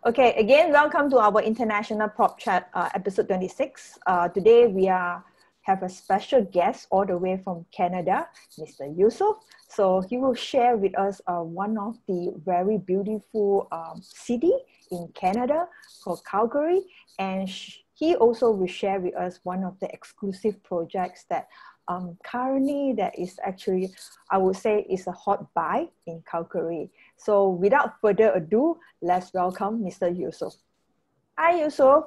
Okay, again, welcome to our International Prop Chat episode 26. Today we have a special guest all the way from Canada, Mr. Yousaf. So he will share with us one of the very beautiful city in Canada called Calgary. And he also will share with us one of the exclusive projects that currently that is actually, I would say, is a hot buy in Calgary. So without further ado, let's welcome Mr. Yousaf. Hi, Yousaf.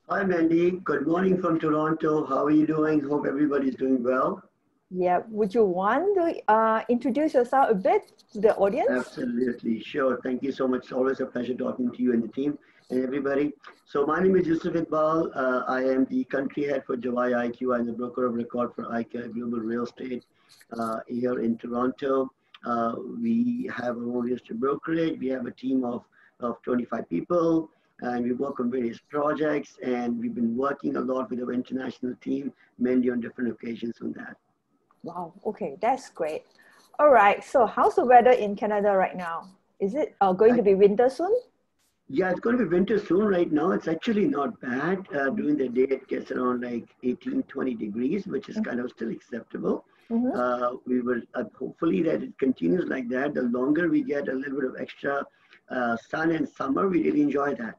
Hi, Mandy. Good morning from Toronto. How are you doing? Hope everybody's doing well. Yeah, would you want to introduce yourself a bit to the audience? Absolutely. Sure. Thank you so much. It's always a pleasure talking to you and the team and everybody. So my name is Yousaf Iqbal. I am the country head for Jawai IQI and the broker of record for IQI Global Real Estate here in Toronto. We have our own real estate brokerage. We have a team of 25 people. And we work on various projects, and we've been working a lot with our international team, Mandy, on different occasions on that. Wow, okay, that's great. All right, so how's the weather in Canada right now? Is it going to be winter soon? Yeah, it's going to be winter soon right now. It's actually not bad. During the day, it gets around like 18, 20 degrees, which is kind of still acceptable. We will hopefully that it continues like that. The longer we get a little bit of extra sun and summer, we really enjoy that.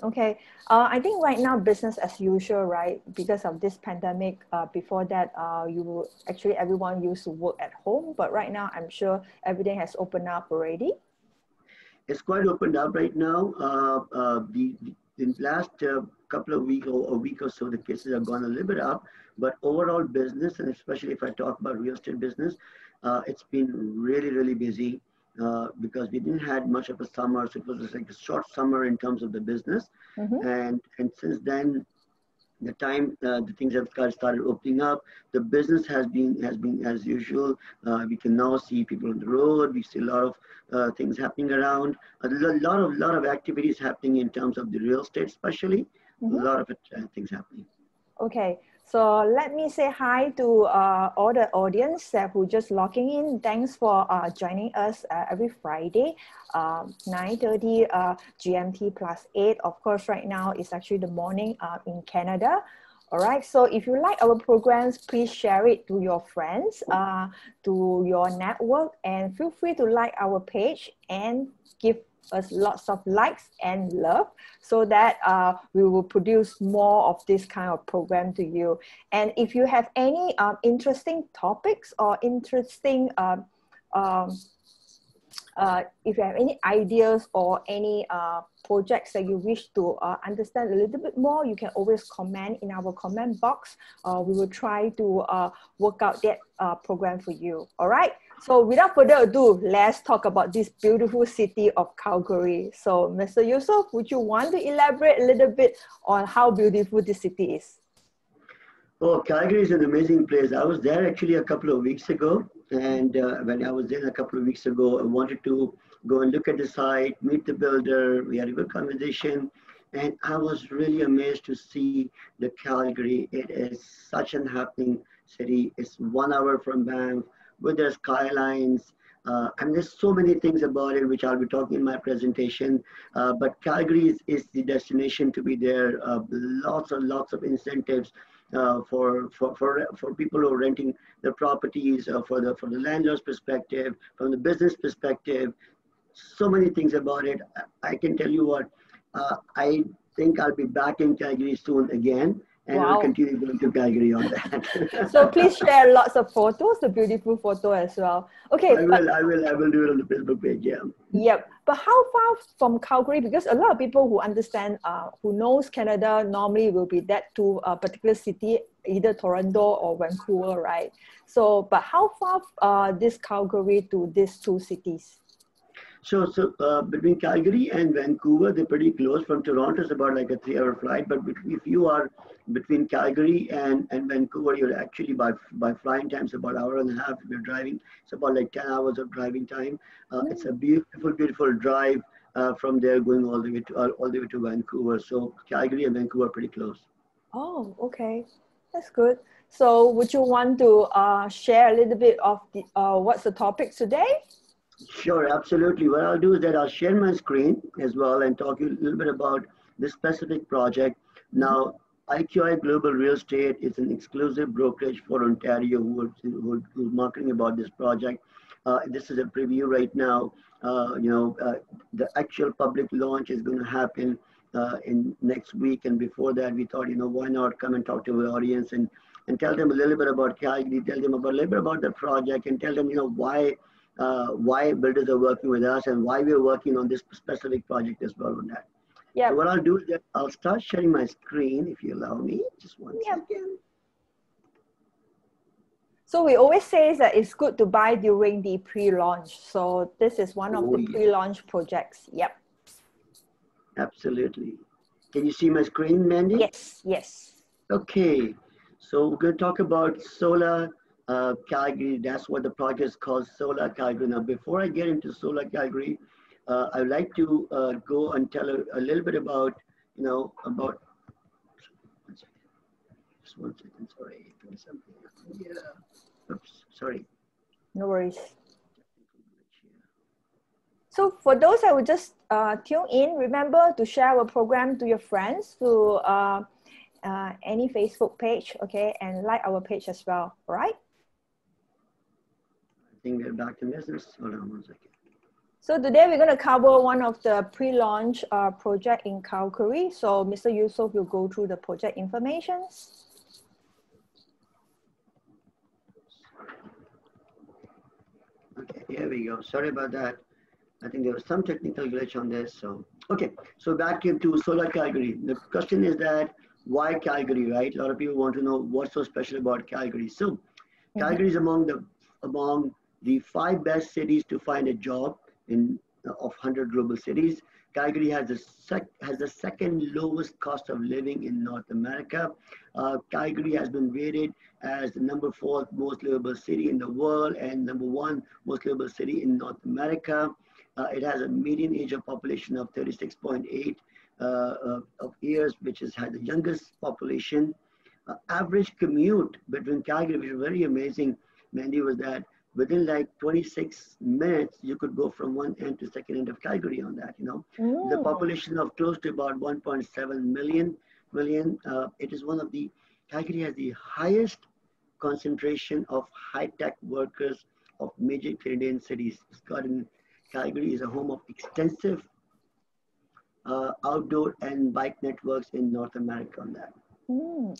Okay. I think right now business as usual, right? Because of this pandemic. Before that, everyone used to work at home, but right now I'm sure everything has opened up already. It's quite opened up right now. In the last couple of weeks or a week or so, the cases have gone a little bit up, but overall business, and especially if I talk about real estate business, it's been really, really busy. Because we didn't had much of a summer, so it was just like a short summer in terms of the business. And since then, the things have started opening up. The business has been as usual. We can now see people on the road. We see a lot of things happening around. A lot of activities happening in terms of the real estate, especially. A lot of things happening. Okay, so let me say hi to all the audience who just logging in. Thanks for joining us every Friday, 9:30 GMT +8. Of course, right now it's actually the morning in Canada. All right, so if you like our programs, please share it to your friends, to your network, and feel free to like our page and give us lots of likes and love so that we will produce more of this kind of program to you. And if you have any interesting topics or interesting if you have any ideas or any projects that you wish to understand a little bit more, you can always comment in our comment box. We will try to work out that program for you. All right. So without further ado, let's talk about this beautiful city of Calgary. So Mr. Yousaf, would you want to elaborate a little bit on how beautiful this city is? Oh, Calgary is an amazing place. I was there actually a couple of weeks ago. And when I was there a couple of weeks ago, I wanted to go and look at the site, meet the builder. We had a good conversation. And I was really amazed to see the Calgary. It is such an happening city. It's 1 hour from Banff with their skylines. And there's so many things about it, which I'll be talking in my presentation. But Calgary is the destination to be there. Lots of incentives. For people who are renting their properties, for the landlord's perspective, from the business perspective, so many things about it. I can tell you what, I think I'll be back in Calgary soon again, and we'll continue going to Calgary on that. So please share lots of photos, the beautiful photo as well. Okay. I will do it on the Facebook page, yeah. Yep. But how far from Calgary? Because a lot of people who understand, who knows Canada normally will be that to a particular city, either Toronto or Vancouver, right? So, but how far this Calgary to these two cities? So between Calgary and Vancouver, they're pretty close. From Toronto, it's about like a 3-hour flight. But if you are between Calgary and Vancouver, you're actually by flying time, it's about an hour and a half. If you're driving, it's about like 10 hours of driving time. It's a beautiful drive from there going all the way to Vancouver. So Calgary and Vancouver are pretty close. Oh, okay, that's good. So would you want to share a little bit of what's the topic today? Sure, absolutely. What I'll do is that I'll share my screen as well and talk you a little bit about this specific project. Mhm. Now, IQI Global Real Estate is an exclusive brokerage for Ontario who's marketing about this project. This is a preview right now. The actual public launch is going to happen in next week. And before that, we thought, why not come and talk to the audience and tell them a little bit about Calgary, tell them about a little bit about the project, and tell them, why builders are working with us and why we're working on this specific project as well on that. So Yep. what I'll do is that I'll start sharing my screen if you allow me. Just one Yep. second. So we always say that it's good to buy during the pre-launch. So this is one of Oh, the yeah, pre-launch projects. Yep. absolutely. Can you see my screen, Mandy? Yes, yes. Okay. So we're going to talk about Solar Calgary. That's what the project is called, Solar Calgary. Now, before I get into Solar Calgary, I'd like to go and tell a little bit about, about. Just one second. Sorry, doing something. Yeah. Oops. Sorry. No worries. So for those that would just tune in, remember to share our program to your friends through any Facebook page, okay, and like our page as well, all right? I think we're back to business. Hold on one second. So today we're going to cover one of the pre-launch project in Calgary. So Mr. Yousaf will go through the project information. Okay, here we go. Sorry about that. I think there was some technical glitch on this. So, okay. So back to Solar Calgary. The question is that why Calgary, right? A lot of people want to know what's so special about Calgary. So Calgary is among the 5 best cities to find a job in of 100 global cities. Calgary has the second lowest cost of living in North America. Calgary has been rated as the number 4 most livable city in the world and number 1 most livable city in North America. It has a median age of population of 36.8 of years, which has the youngest population. Average commute between Calgary, which is very amazing, Mandy, was that within like 26 minutes, you could go from one end to second end of Calgary on that, The population of close to about 1.7 million, it is one of the, Calgary has the highest concentration of high-tech workers of major Canadian cities. Calgary is a home of extensive outdoor and bike networks in North America on that.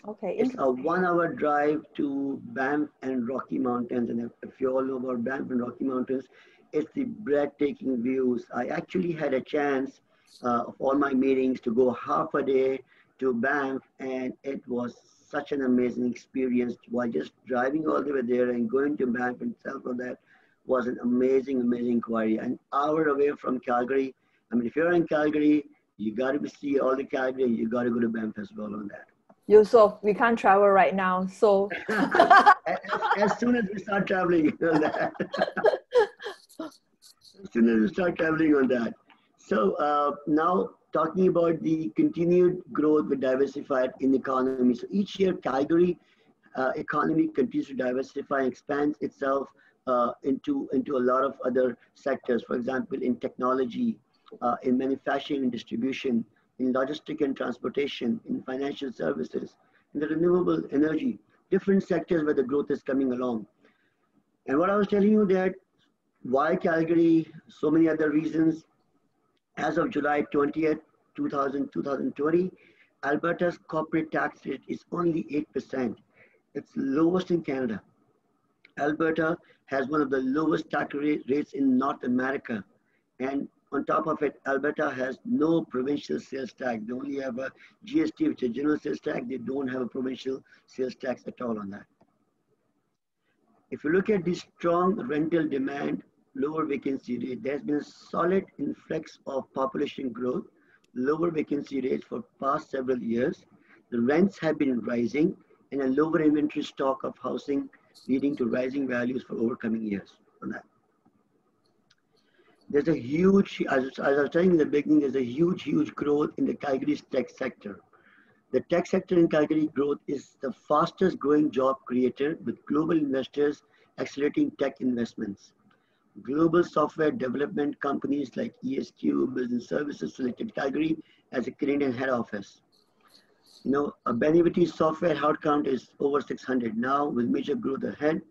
Okay, It's a interesting. 1-hour drive to Banff and Rocky Mountains. And if you all know about Banff and Rocky Mountains, it's the breathtaking views. I actually had a chance of all my meetings to go half a day to Banff, and it was such an amazing experience while just driving all the way there and going to Banff itself. For that was an amazing, amazing inquiry. An hour away from Calgary. I mean, if you're in Calgary, you got to see all the Calgary, and you got to go to Banff as well on that. Yousaf, we can't travel right now, so. as soon as we start traveling on that. As soon as we start traveling on that. So now talking about the continued growth with diversified in economy. So each year, Calgary economy continues to diversify and expand itself into a lot of other sectors. For example, in technology, in manufacturing and distribution, in logistic and transportation, in financial services, in the renewable energy, different sectors where the growth is coming along. And what I was telling you that why Calgary, so many other reasons. As of July 20th, 2020, Alberta's corporate tax rate is only 8%. It's lowest in Canada. Alberta has one of the lowest tax rates in North America. And on top of it, Alberta has no provincial sales tax. They only have a GST, which is general sales tax. They don't have a provincial sales tax at all on that. If you look at the strong rental demand, lower vacancy rate, there's been a solid influx of population growth, lower vacancy rates for past several years. The rents have been rising and a lower inventory stock of housing leading to rising values for overcoming years on that. There's a huge, as I was saying in the beginning, there's a huge growth in the Calgary's tech sector. The tech sector in Calgary growth is the fastest growing job creator with global investors accelerating tech investments. Global software development companies like ESQ Business Services selected Calgary as a Canadian head office. You know, a Benevity software headcount is over 600 now with major growth ahead.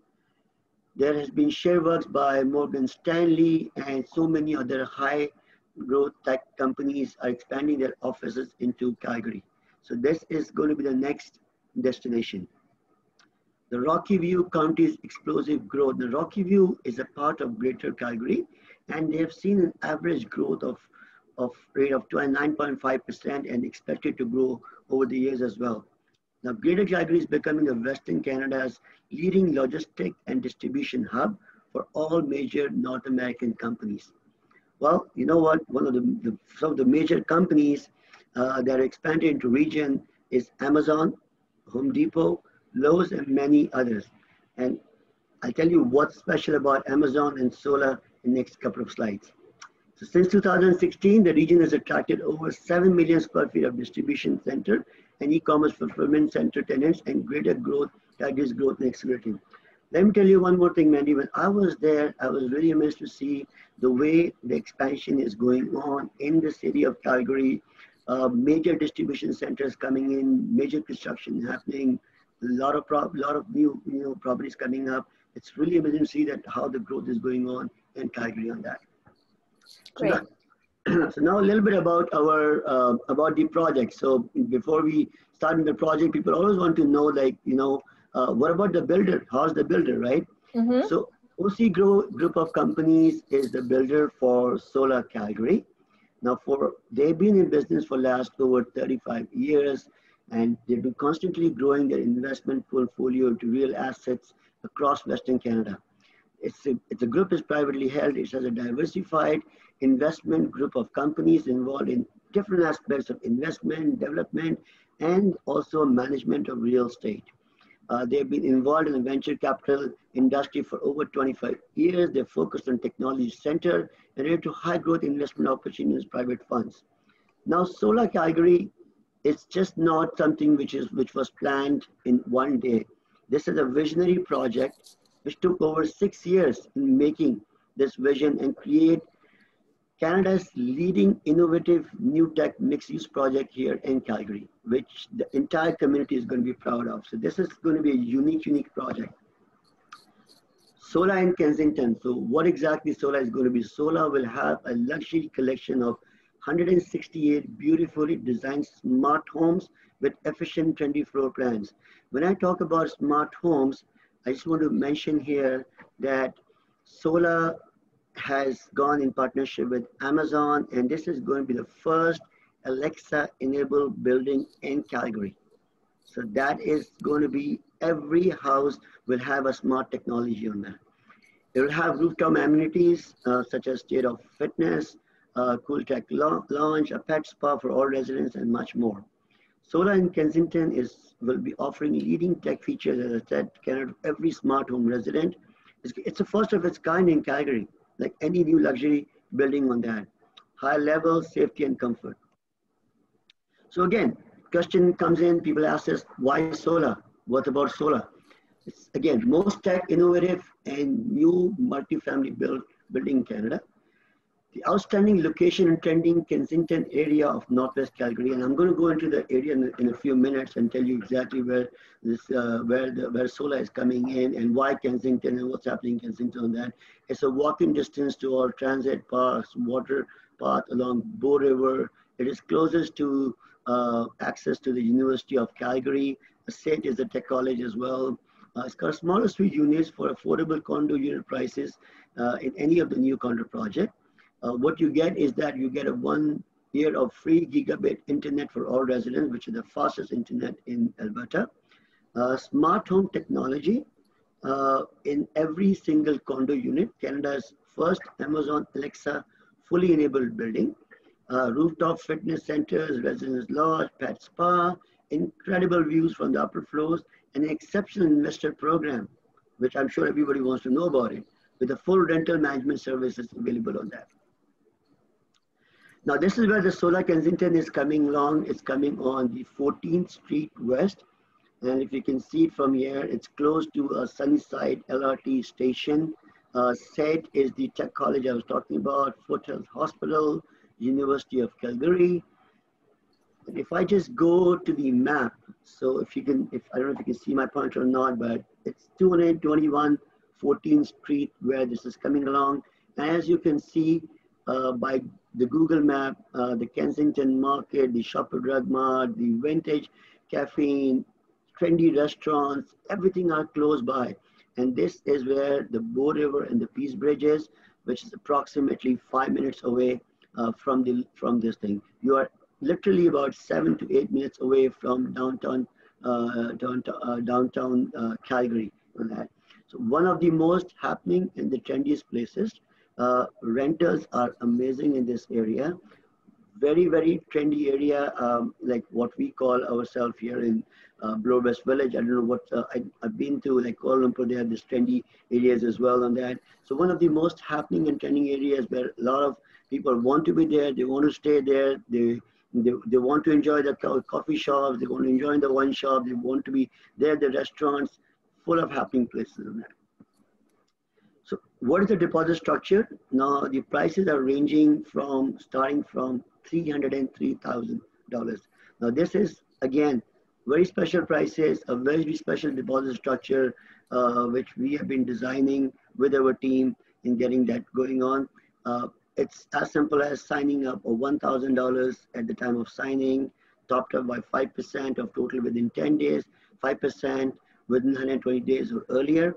There has been share works by Morgan Stanley and so many other high growth tech companies are expanding their offices into Calgary. So this is going to be the next destination. The Rocky View County's explosive growth. The Rocky View is a part of Greater Calgary, and they have seen an average growth of rate of 29.5% and expected to grow over the years as well. Now, Greater Calgary is becoming a Western Canada's leading logistic and distribution hub for all major North American companies. Well, you know what? One of some of the major companies that are expanded into region is Amazon, Home Depot, Lowe's, and many others. And I'll tell you what's special about Amazon and solar in the next couple of slides. So since 2016, the region has attracted over 7 million square feet of distribution center and e-commerce fulfillment center tenants, and greater growth, Calgary's growth and accelerating. Let me tell you one more thing, Mandy. When I was there, I was really amazed to see the way the expansion is going on in the city of Calgary. Major distribution centers coming in, major construction happening, a lot of new properties coming up. It's really amazing to see that how the growth is going on in Calgary on that. Great. So now a little bit about our about the project. So before we start the project, people always want to know, like, what about the builder? How's the builder, right? Mm-hmm. So OC Group of companies is the builder for Solar Calgary. Now, they've been in business for last over 35 years, and they've been constantly growing their investment portfolio to real assets across Western Canada. It's a group is privately held. It has a diversified investment group of companies involved in different aspects of investment, development, and also management of real estate. They've been involved in the venture capital industry for over 25 years. They're focused on technology center and related to high growth investment opportunities, private funds. Now, Solar Calgary, it's just not something which was planned in one day. This is a visionary project which took over 6 years in making this vision and create Canada's leading innovative new tech mixed-use project here in Calgary, which the entire community is going to be proud of. So this is going to be a unique project. Solar in Kensington. So what exactly Solar is going to be? Solar will have a luxury collection of 168 beautifully designed smart homes with efficient 20 floor plans. When I talk about smart homes, I just want to mention here that Solar has gone in partnership with Amazon, and this is going to be the first Alexa-enabled building in Calgary. So that is going to be, every house will have a smart technology on that. It will have rooftop amenities such as state of fitness, cool tech lounge, a pet spa for all residents, and much more. Solar in Kensington will be offering leading tech features, as I said, Canada, every smart home resident. It's the first of its kind in Calgary, like any new luxury building on that. High level, safety and comfort. So again, question comes in, people ask us, why solar? What about solar? It's again, most tech innovative and new multifamily building in Canada. The outstanding location and trending Kensington area of Northwest Calgary, and I'm going to go into the area in a few minutes and tell you exactly where this where solar is coming in and why Kensington and what's happening in Kensington on that. It's a walking distance to all transit parks, water path along Bow River. It is closest to access to the University of Calgary. SAIT is a tech college as well. It's got smaller suite units for affordable condo unit prices in any of the new condo project. What you get is that you get a 1 year of free gigabit internet for all residents, which is the fastest internet in Alberta. Smart home technology in every single condo unit. Canada's first Amazon Alexa fully enabled building. Rooftop fitness centers, residence lodge, pet spa, incredible views from the upper floors, and an exceptional investor program, which I'm sure everybody wants to know about it, with a full rental management services available on that. Now, this is where the Solar Kensington is coming along. It's coming on the 14th Street West. And if you can see it from here, it's close to a Sunnyside LRT station. SAIT is the tech college I was talking about, Foothills Hospital, University of Calgary. And if I just go to the map, so if you can, if I don't know if you can see my pointer or not, but it's 221 14th Street where this is coming along. And as you can see by the Google map, the Kensington Market, the Shopper Drug Mart, the Vintage Caffeine, trendy restaurants, everything are close by. And this is where the Bow River and the Peace Bridge is, which is approximately 5 minutes away from this thing. You are literally about 7 to 8 minutes away from downtown Calgary on that. So one of the most happening and the trendiest places. Rentals are amazing in this area. Very, very trendy area, like what we call ourselves here in Bloor West Village. I don't know what, I've been to like Kuala Lumpur, they have this trendy areas as well on that. So one of the most happening and trending areas where a lot of people want to be there, they want to stay there, they want to enjoy the coffee shops, they want to enjoy the wine shop, they want to be there, the restaurants, full of happening places on that. So what is the deposit structure? Now the prices are ranging from starting from $303,000. Now this is again very special prices, a very special deposit structure, which we have been designing with our team in getting that going on. It's as simple as signing up a $1,000 at the time of signing, topped up by 5% of total within 10 days, 5% within 120 days or earlier.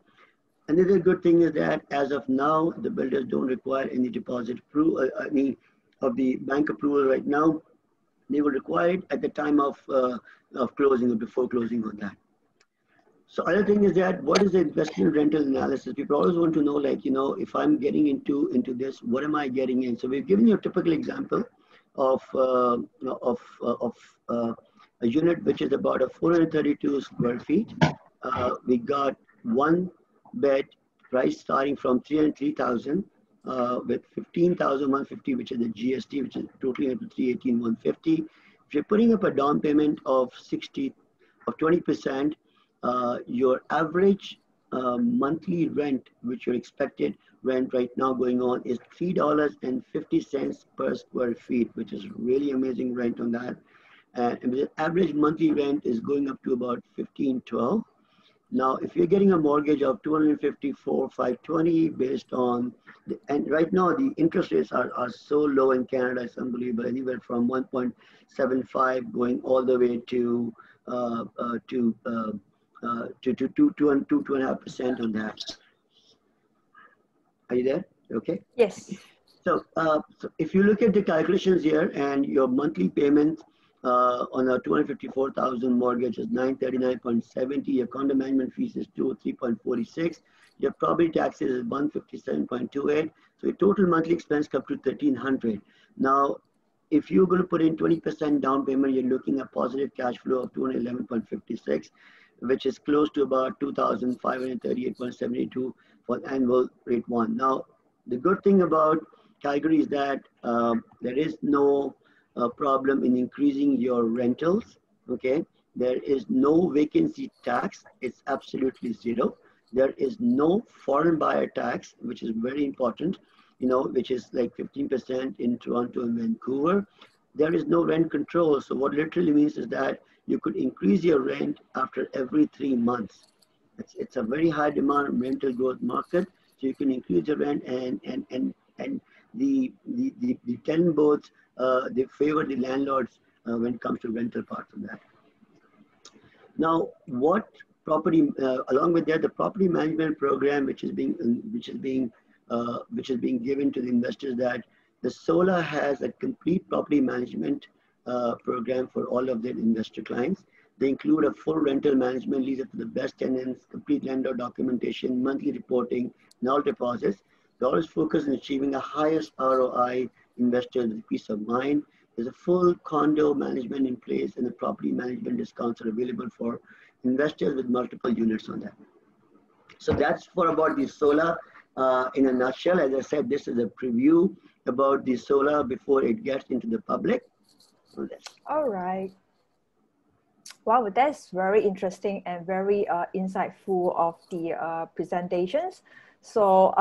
Another good thing is that as of now, the builders don't require any deposit approval, any of the bank approval right now. They will require it at the time of closing or before closing on that. So other thing is that what is the investment rental analysis? People always want to know, like, you know, if I'm getting into this, what am I getting in? So we've given you a typical example of a unit which is about a 432 square feet. We got one bed price starting from 303,000 with 15,150, which is the GST, which is totally up to 318,150. If you're putting up a down payment of 20%, your average monthly rent, which your expected rent right now going on, is $3.50 per square feet, which is really amazing rent on that. And the average monthly rent is going up to about $1,512. Now, if you're getting a mortgage of $254,520 based on, and right now the interest rates are so low in Canada, it's unbelievable, anywhere from 1.75 going all the way to 2.5% on that. Are you there? Okay. Yes. So, so if you look at the calculations here and your monthly payment on a 254,000 mortgage is 939.70. Your condo management fees is 203.46. Your property taxes is 157.28. So your total monthly expense comes to 1,300. Now, if you're going to put in 20% down payment, you're looking at positive cash flow of 211.56, which is close to about 2,538.72 for annual rate one. Now, the good thing about Calgary is that there is no problem in increasing your rentals. Okay, there is no vacancy tax, it's absolutely zero. There is no foreign buyer tax, which is very important, you know, which is like 15% in Toronto and Vancouver. There is no rent control. So what literally means is that you could increase your rent after every 3 months. It's a very high demand rental growth market, so you can increase your rent, and the tenant boards, they favor the landlords when it comes to rental parts of that. Now, what property, along with that, the property management program, which is being given to the investors, that the Solar has a complete property management program for all of their investor clients. They include a full rental management, lease up to the best tenants, complete landlord documentation, monthly reporting, and all deposits. They always focus on achieving the highest ROI investors with peace of mind. There's a full condo management in place, and the property management discounts are available for investors with multiple units on that. So that's for about the Solar in a nutshell. As I said, this is a preview about the Solar before it gets into the public. So all right. Wow, that's very interesting and very insightful of the presentations. So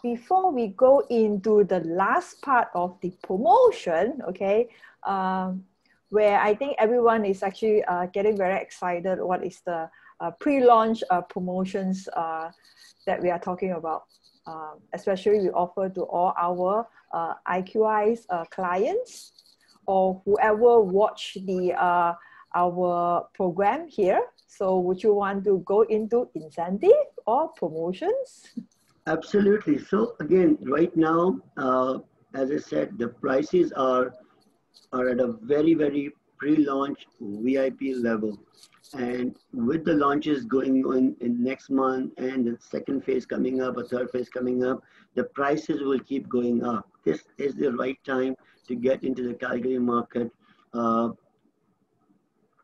before we go into the last part of the promotion, okay, where I think everyone is actually getting very excited. What is the pre-launch promotions that we are talking about? Especially we offer to all our IQI's clients or whoever watch the our program here. So would you want to go into incentive or promotions? Absolutely. So again, right now, as I said, the prices are at a very, very pre-launch VIP level. And with the launches going on in next month and the second phase coming up, a third phase coming up, the prices will keep going up. This is the right time to get into the Calgary market. Uh,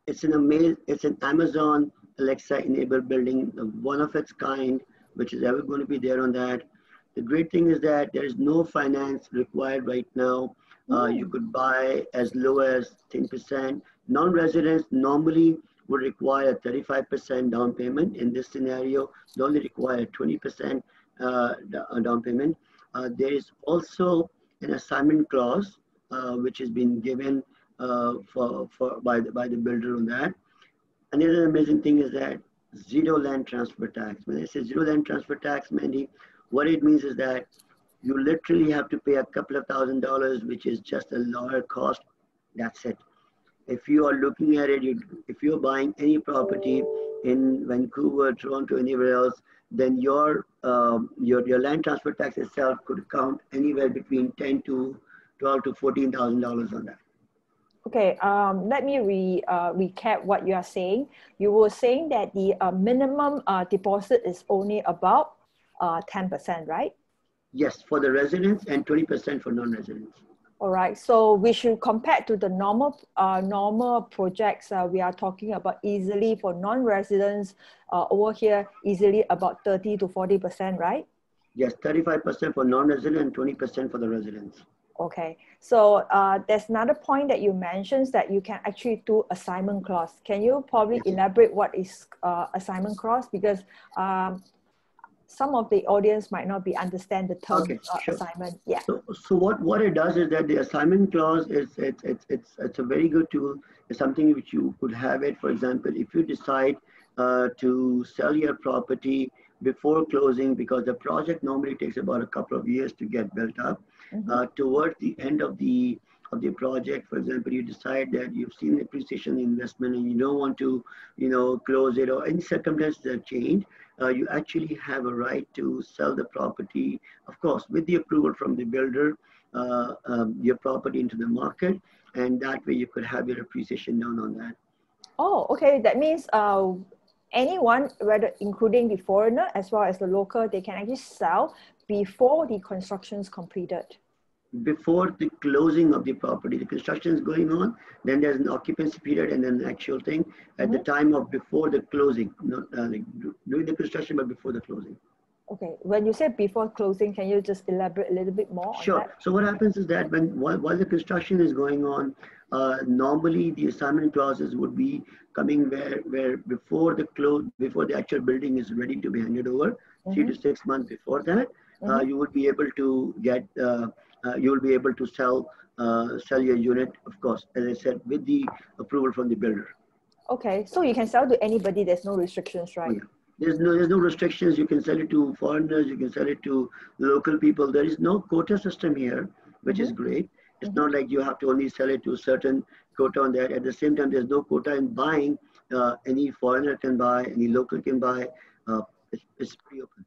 it's an Amazon Alexa enabled building, one of its kind, which is ever going to be there on that. The great thing is that there is no finance required right now. You could buy as low as 10%. Non-residents normally would require 35% down payment. In this scenario, they only require 20% down payment. There is also an assignment clause, which has been given by the builder on that. Another amazing thing is that zero land transfer tax. When I say zero land transfer tax, Mandy, what it means is that you literally have to pay a couple of $1,000s, which is just a lawyer cost. That's it. If you are looking at it, if you're buying any property in Vancouver, Toronto, anywhere else, then your land transfer tax itself could count anywhere between 10 to 12 to $14,000 on that. Okay, let me recap what you are saying. You were saying that the minimum deposit is only about 10%, right? Yes, for the residents and 20% for non-residents. All right, so we should compare to the normal projects we are talking about easily for non-residents over here, easily about 30 to 40%, right? Yes, 35% for non-resident and 20% for the residents. Okay, so there's another point that you mentioned that you can actually do assignment clause. Can you probably elaborate what is assignment clause? Because some of the audience might not be understand the term assignment. Yeah. So what it does is that the assignment clause it's a very good tool. It's something which you could have it. For example, if you decide to sell your property before closing, because the project normally takes about a couple of years to get built up. Towards the end of the project, for example, you decide that you've seen the appreciation investment and you don't want to, close it, or any circumstances have changed, you actually have a right to sell the property, of course, with the approval from the builder, your property into the market, and that way you could have your appreciation down on that. Oh, okay. That means anyone, whether including the foreigner as well as the local, they can actually sell before the construction is completed. Before the closing of the property, the construction is going on, then there's an occupancy period and then the actual thing at the time of before the closing, not like during the construction, but before the closing. Okay, when you say before closing, can you just elaborate a little bit more on that? So what happens is that while the construction is going on, normally the assignment clauses would be coming where before the actual building is ready to be handed over, 3 to 6 months before that, you would be able to get you will be able to sell your unit, of course, as I said, with the approval from the builder. Okay, so you can sell to anybody. There's no restrictions, right? Oh, yeah. There's no restrictions. You can sell it to foreigners. You can sell it to local people. There is no quota system here, which is great. It's not like you have to only sell it to a certain quota on that. At the same time, there's no quota in buying. Any foreigner can buy. Any local can buy. It's pretty open.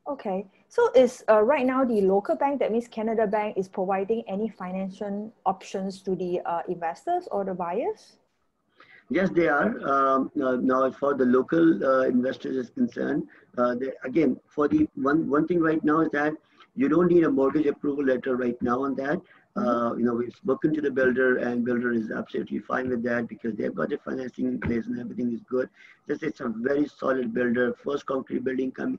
Okay, so is right now the local bank, that means Canada Bank, is providing any financial options to the investors or the buyers? Yes, they are. Now, for the local investors is concerned, again, for the one thing right now is that you don't need a mortgage approval letter right now on that. We've spoken to the builder, and builder is absolutely fine with that because they've got the financing in place and everything is good. It's a very solid builder. First concrete building coming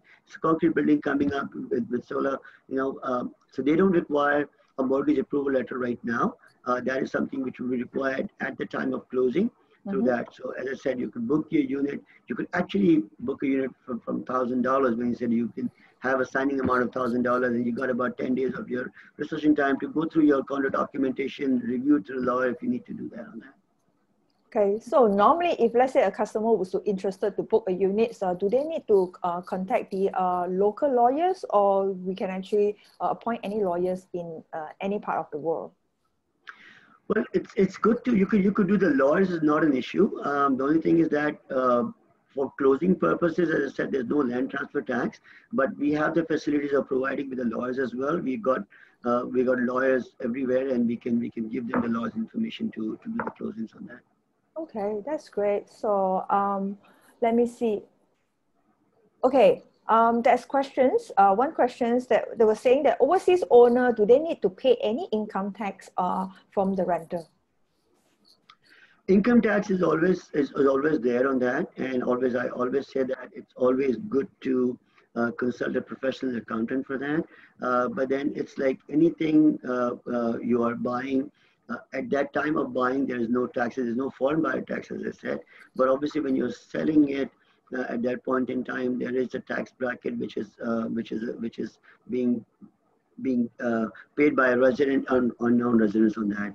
up with solar. So they don't require a mortgage approval letter right now. That is something which will be required at the time of closing. through that. So as I said, you could book your unit. You could actually book a unit from $1,000 when you said you can have a signing amount of $1,000 and you got about 10 days of your researching time to go through your condo documentation, review it to the lawyer if you need to do that on that. Okay, so normally if let's say a customer was interested to book a unit, so do they need to contact the local lawyers, or we can actually appoint any lawyers in any part of the world? Well, it's good to, you could do the lawyers is not an issue. The only thing is that for closing purposes, as I said, there's no land transfer tax, but we have the facilities of providing with the lawyers as well. We got lawyers everywhere, and we can give them the lawyers information to do the closings on that. Okay, that's great. So let me see. Okay, there's questions. One question is that they were saying that overseas owner, do they need to pay any income tax from the renter? Income tax is always there on that, and I always say that it's always good to consult a professional accountant for that. But then it's like anything you are buying. At that time of buying, there is no taxes. There's no foreign buyer tax, as I said. But obviously, when you're selling it at that point in time, there is a tax bracket which is being paid by a resident on non-residents on that.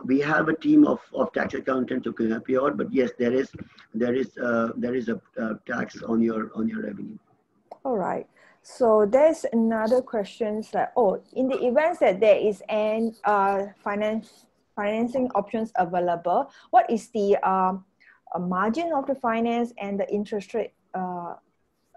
We have a team of tax accountants who can help you out. But yes, there is a tax on your revenue. All right. So there's another question that, in the event that there is an financing options available, what is the margin of the finance and the interest rate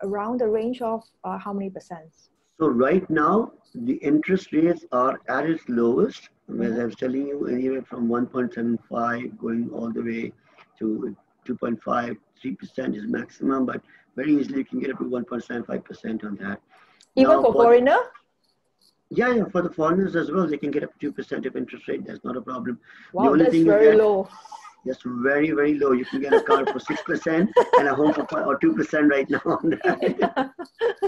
around the range of how many percent? So right now, the interest rates are at its lowest. As I was telling you, anywhere from 1.75 going all the way to 2.5, 3% is maximum, but very easily you can get up to 1.75% on that. Even now, for foreigner? Yeah, for the foreigners as well, they can get up to 2% of interest rate. That's not a problem. Wow, the only that's thing very low. That's very, very low. You can get a car for 6% and a home for 2% right now on that.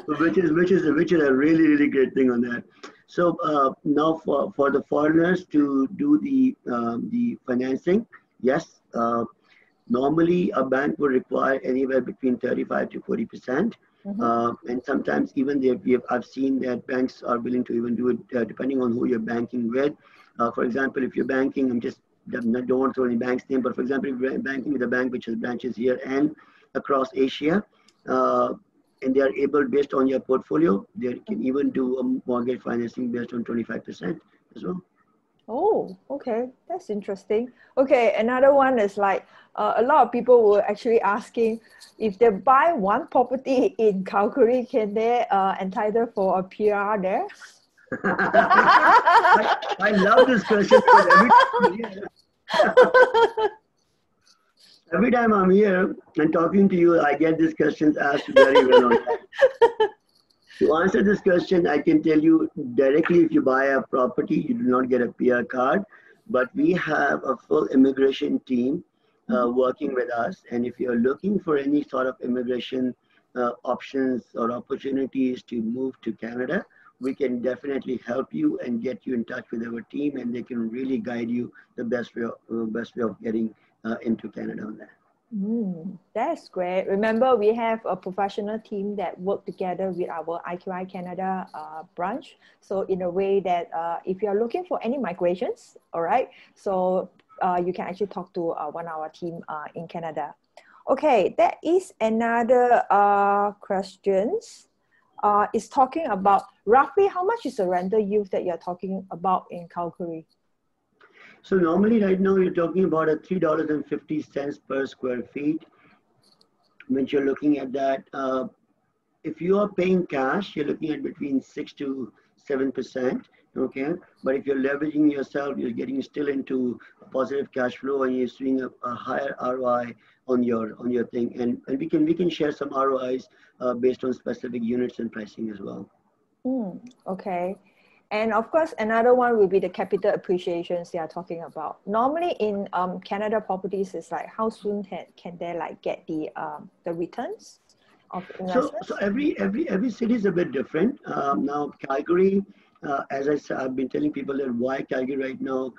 which is a really, really great thing on that. So now for the foreigners to do the financing, yes, normally a bank would require anywhere between 35 to 40%. And sometimes even I've seen that banks are willing to even do it depending on who you're banking with. For example, if you're banking, I don't want to throw any bank's name, but for example, if you're banking with a bank which has branches here and across Asia, and they are able, based on your portfolio, they can even do a mortgage financing based on 25% as well. Oh, okay. That's interesting. Okay, another one is like, a lot of people were actually asking if they buy one property in Calgary, can they entitle for a PR there? I love this question. Every time I'm here and talking to you, I get these questions asked very well on that. To answer this question, I can tell you directly, if you buy a property, you do not get a PR card, but we have a full immigration team working with us. And if you're looking for any sort of immigration options or opportunities to move to Canada, we can definitely help you and get you in touch with our team, and they can really guide you the best way of getting into Canada on that. That's great. Remember, we have a professional team that work together with our IQI Canada branch. So in a way that if you're looking for any migrations, all right, so you can actually talk to one of our team in Canada. Okay, there is another questions. Is talking about roughly how much is the rental yield that you're talking about in Calgary? So normally right now you're talking about a $3.50 per square feet. When you're looking at that, if you are paying cash, you're looking at between 6 to 7%. Okay, but if you're leveraging yourself, you're getting still into a positive cash flow, and you're seeing a higher ROI on your thing. And we can share some ROIs based on specific units and pricing as well. Okay. And of course, another one will be the capital appreciations they are talking about. Normally in Canada properties, it's like how soon can they like get the returns of investment? So every city is a bit different. Now Calgary, as I said, I've been telling people that why Calgary right now.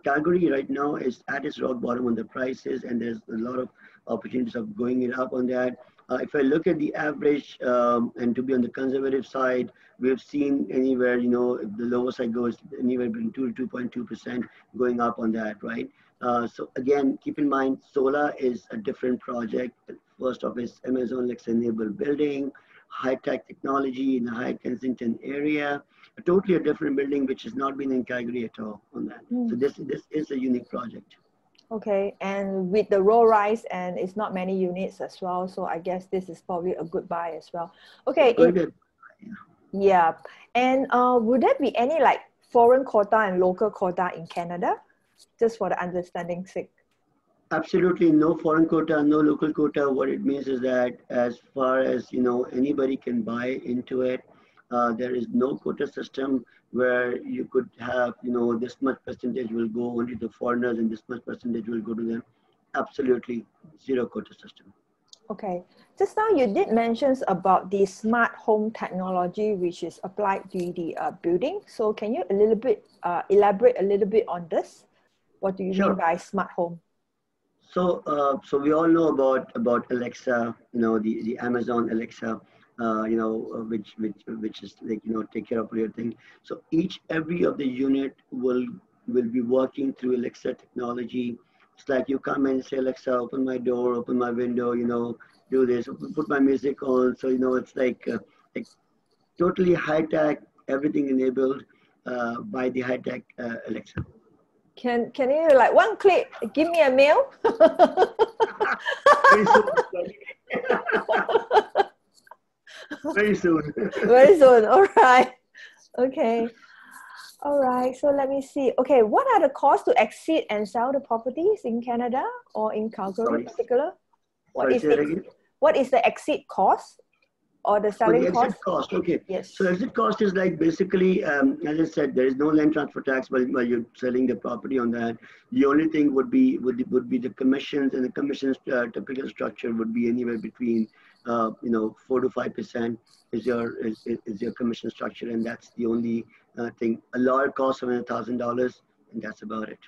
Calgary right now is at its rock bottom on the prices, and there's a lot of opportunities of going it up on that. If I look at the average, and to be on the conservative side, we've seen anywhere, the lowest I go is anywhere between 2 to 2.2% going up on that, right? So again, keep in mind, solar is a different project. First off, is Amazon Lex enabled building, high-tech technology in the High Kensington area, a totally a different building which has not been in Calgary at all on that. So this is a unique project. Okay, and with the roll rise, and it's not many units as well, so I guess this is probably a good buy as well. Okay, yeah, and would there be any like foreign quota and local quota in Canada, just for the understanding sake? Absolutely no foreign quota, no local quota. What it means is that as far as, anybody can buy into it. There is no quota system where you could have, this much percentage will go only to foreigners and this much percentage will go to them. Absolutely zero quota system. Okay, just now you did mention about the smart home technology which is applied to the building. So can you elaborate a little bit on this? What do you mean by smart home? So, so we all know about Alexa, the Amazon Alexa, which is like, take care of your thing. So every of the unit will be working through Alexa technology. It's like you come and say, Alexa, open my door, open my window, do this, put my music on. So, it's like totally high tech, everything enabled by the high tech Alexa. Can you like one click give me a mail? Very soon. Very soon. Very soon. All right. Okay. All right. So let me see. Okay. What are the costs to exit and sell the properties in Canada or in Calgary in particular? What is the exit cost? Or the selling exit cost. Okay. Yes. So exit cost is like basically, as I said, there is no land transfer tax while you're selling the property on that. The only thing would be the commissions, and the commissions typical structure would be anywhere between 4 to 5% is your commission structure, and that's the only thing. A lawyer costs around $1,000, and that's about it.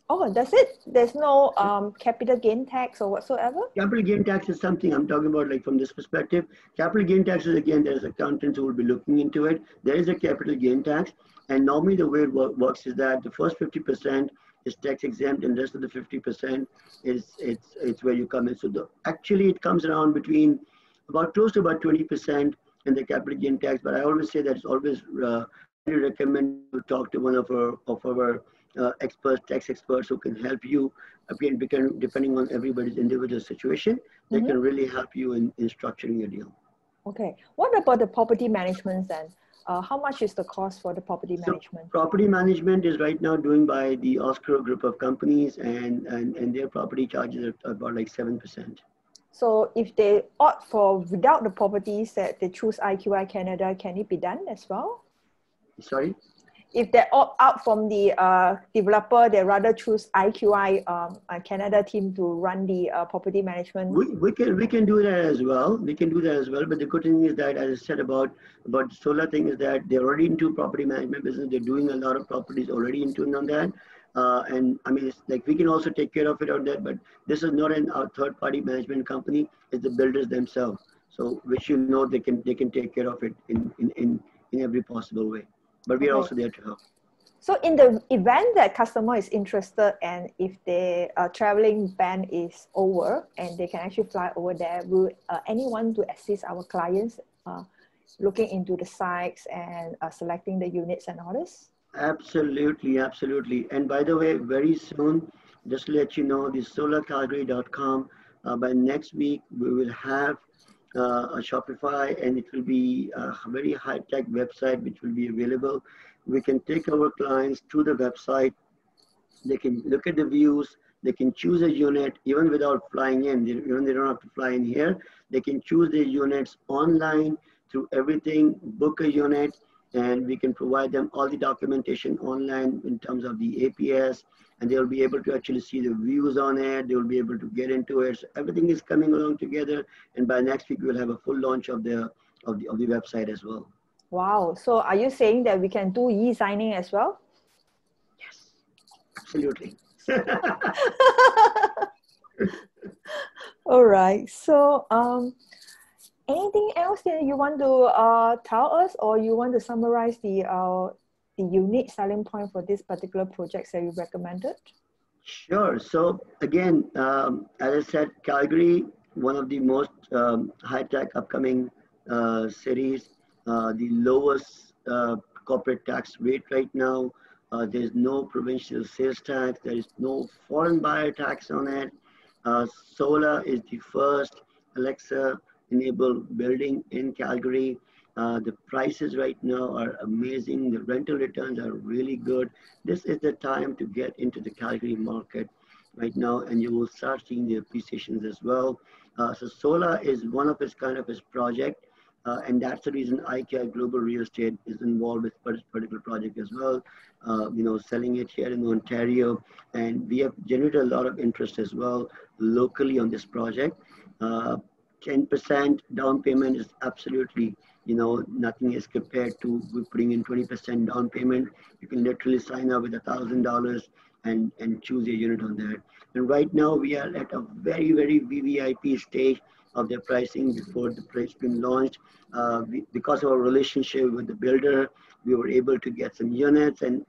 Oh, that's it? There's no capital gain tax or whatsoever? Capital gain tax is something I'm talking about, like from this perspective. Capital gain taxes, again, there's accountants who will be looking into it. There is a capital gain tax. And normally the way it works is that the first 50% is tax exempt, and the rest of the 50% it's where you come in. So actually it comes around between close to about 20% in the capital gain tax. But I always say that it's always really recommend to talk to one of our experts, tax experts who can help you. Again, depending on everybody's individual situation, they can really help you in structuring your deal. Okay. What about the property management then? How much is the cost for the property management? Property management is right now doing by the Oscar group of companies, and their property charges are about like 7%. So if they opt for without the properties that they choose IQI Canada, can it be done as well? Sorry? If they opt out from the developer, they rather choose IQI Canada team to run the property management. We can do that as well. We can do that as well. But the good thing is that, as I said about solar thing, is that they're already into property management business. They're doing a lot of properties already into on that. And I mean, it's like we can also take care of it out there. But this is not a third party management company. It's the builders themselves. So which they can take care of it in every possible way. But we are also there to help. So in the event that customer is interested, and if the traveling ban is over and they can actually fly over there, will anyone to assist our clients looking into the sites and selecting the units and orders? Absolutely, absolutely. And by the way, very soon, just to let you know, the solarcalgary.com, by next week, we will have a Shopify, and it will be a very high-tech website which will be available. We can take our clients to the website. They can look at the views. They can choose a unit even without flying in. They don't have to fly in here. They can choose their units online through everything, book a unit, and we can provide them all the documentation online in terms of the APS, and they'll be able to actually see the views on it. They will be able to get into it. So everything is coming along together, and by next week we'll have a full launch of the website as well. Wow. So are you saying that we can do e-signing as well? Yes, absolutely. All right. So anything else that you want to tell us, or you want to summarize the unique selling point for this particular project that you recommended? Sure. So again, as I said, Calgary, one of the most high-tech upcoming cities, the lowest corporate tax rate right now. There's no provincial sales tax. There is no foreign buyer tax on it. Solar is the first Alexa-enabled building in Calgary. The prices right now are amazing. The rental returns are really good. This is the time to get into the Calgary market right now, and you will start seeing the appreciations as well. So solar is one of its kind of its project, and that's the reason IQI Global Real Estate is involved with this particular project as well. Selling it here in Ontario, and we have generated a lot of interest as well locally on this project. 10% down payment is absolutely, nothing is compared to putting in 20% down payment. You can literally sign up with $1,000 and choose a unit on that. And right now we are at a very, very VVIP stage of the pricing before the price been launched. Because of our relationship with the builder, we were able to get some units and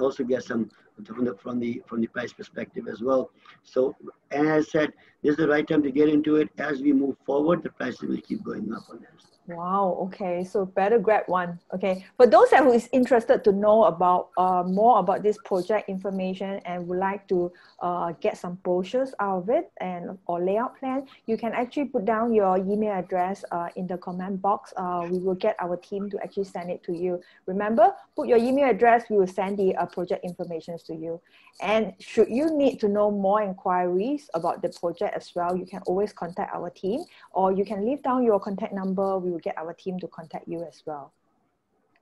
also get some from the price perspective as well. So as I said, this is the right time to get into it. As we move forward, the prices will keep going up on this. Wow, okay, so better grab one. Okay, for those who is interested to know about more about this project information and would like to get some brochures out of it and or layout plan, you can actually put down your email address in the comment box. We will get our team to actually send it to you. Remember, put your email address, we will send the project information to you. And should you need to know more inquiries about the project as well, you can always contact our team, or you can leave down your contact number. We will get our team to contact you as well.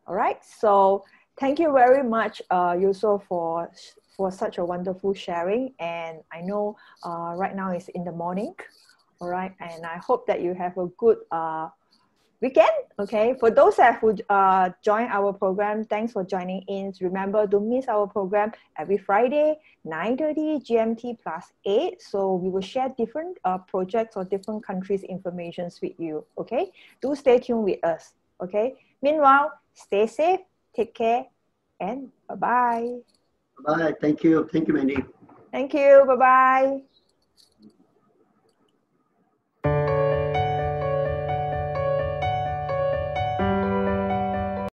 All right. So thank you very much, Yousaf, for such a wonderful sharing. And I know right now it's in the morning. All right. And I hope that you have a good weekend. Okay, for those that who join our program, thanks for joining in. Remember, don't miss our program every Friday, 9:30 GMT +8. So we will share different projects or different countries' informations with you. Okay, do stay tuned with us. Okay, meanwhile, stay safe, take care, and bye-bye. Bye. Thank you. Thank you, Mandy. Thank you. Bye-bye.